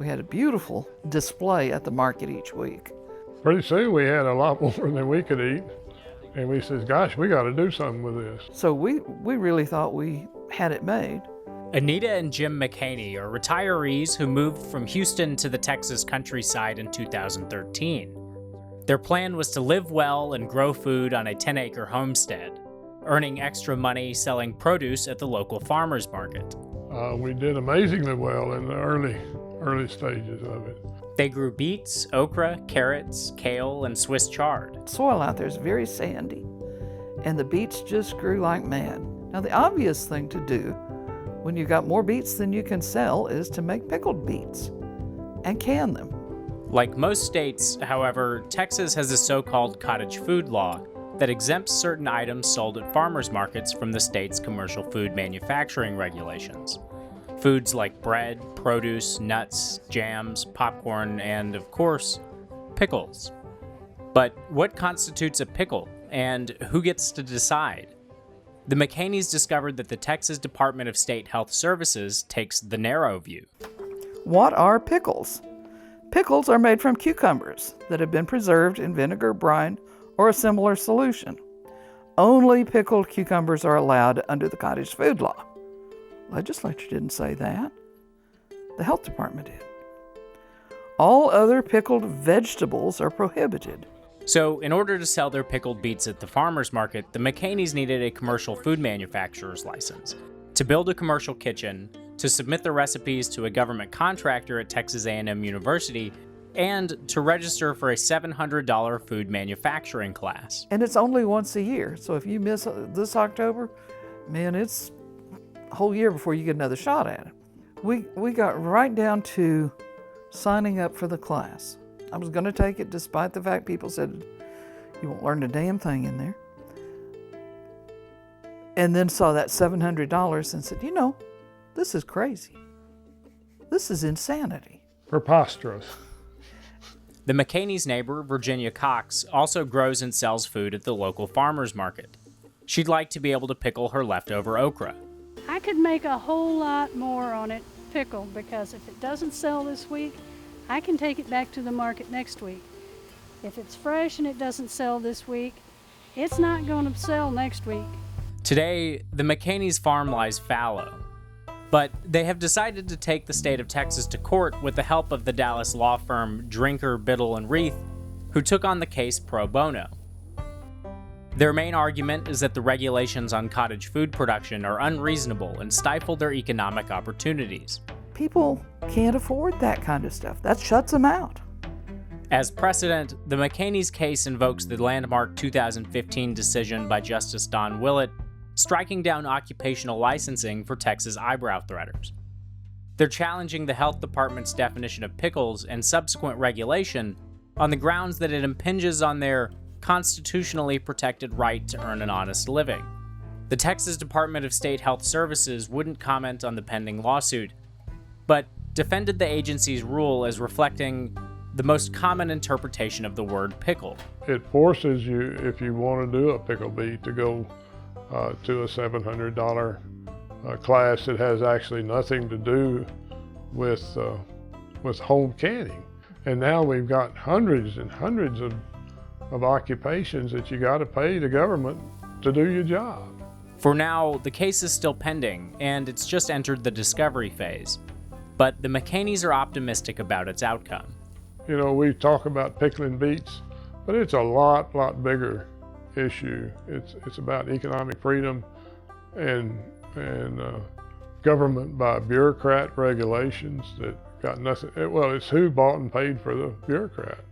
We had a beautiful display at the market each week. Pretty soon we had a lot more than we could eat. And we said, gosh, we got to do something with this. So we really thought we had it made. Anita and Jim McHaney are retirees who moved from Houston to the Texas countryside in 2013. Their plan was to live well and grow food on a 10-acre homestead, earning extra money selling produce at the local farmers market. We did amazingly well in the early stages of it. They grew beets, okra, carrots, kale, and Swiss chard. Soil out there is very sandy, and the beets just grew like mad. Now, the obvious thing to do when you've got more beets than you can sell is to make pickled beets and can them. Like most states, however, Texas has a so-called cottage food law that exempts certain items sold at farmers markets from the state's commercial food manufacturing regulations. Foods like bread, produce, nuts, jams, popcorn, and, of course, pickles. But what constitutes a pickle, and who gets to decide? The McHaneys discovered that the Texas Department of State Health Services takes the narrow view. What are pickles? Pickles are made from cucumbers that have been preserved in vinegar, brine, or a similar solution. Only pickled cucumbers are allowed under the cottage food law. Legislature didn't say that. The health department did. All other pickled vegetables are prohibited. So, in order to sell their pickled beets at the farmers market, the McHaneys needed a commercial food manufacturer's license, to build a commercial kitchen, to submit the recipes to a government contractor at Texas A&M University, and to register for a $700 food manufacturing class. And it's only once a year, so if you miss this October, man, it's a whole year before you get another shot at it. We got right down to signing up for the class. I was going to take it despite the fact people said, you won't learn a damn thing in there. And then saw that $700 and said, this is crazy. This is insanity. Preposterous. The McHaney's neighbor, Virginia Cox, also grows and sells food at the local farmers market. She'd like to be able to pickle her leftover okra. I could make a whole lot more on it pickled, because if it doesn't sell this week, I can take it back to the market next week. If it's fresh and it doesn't sell this week, it's not going to sell next week. Today, the McHaney's farm lies fallow, but they have decided to take the state of Texas to court with the help of the Dallas law firm Drinker, Biddle, and Reith, who took on the case pro bono. Their main argument is that the regulations on cottage food production are unreasonable and stifle their economic opportunities. People can't afford that kind of stuff. That shuts them out. As precedent, the McHaney's case invokes the landmark 2015 decision by Justice Don Willett, striking down occupational licensing for Texas eyebrow threaders. They're challenging the health department's definition of pickles and subsequent regulation on the grounds that it impinges on their constitutionally protected right to earn an honest living. The Texas Department of State Health Services wouldn't comment on the pending lawsuit, but defended the agency's rule as reflecting the most common interpretation of the word pickle. It forces you, if you want to do a pickle beet, to go to a $700 class that has actually nothing to do with home canning. And now we've got hundreds and hundreds of occupations that you got to pay the government to do your job. For now, the case is still pending, and it's just entered the discovery phase. But the McHaneys are optimistic about its outcome. We talk about pickling beets, but it's a lot bigger issue. It's about economic freedom and government by bureaucrat regulations that got nothing. Well, it's who bought and paid for the bureaucrat.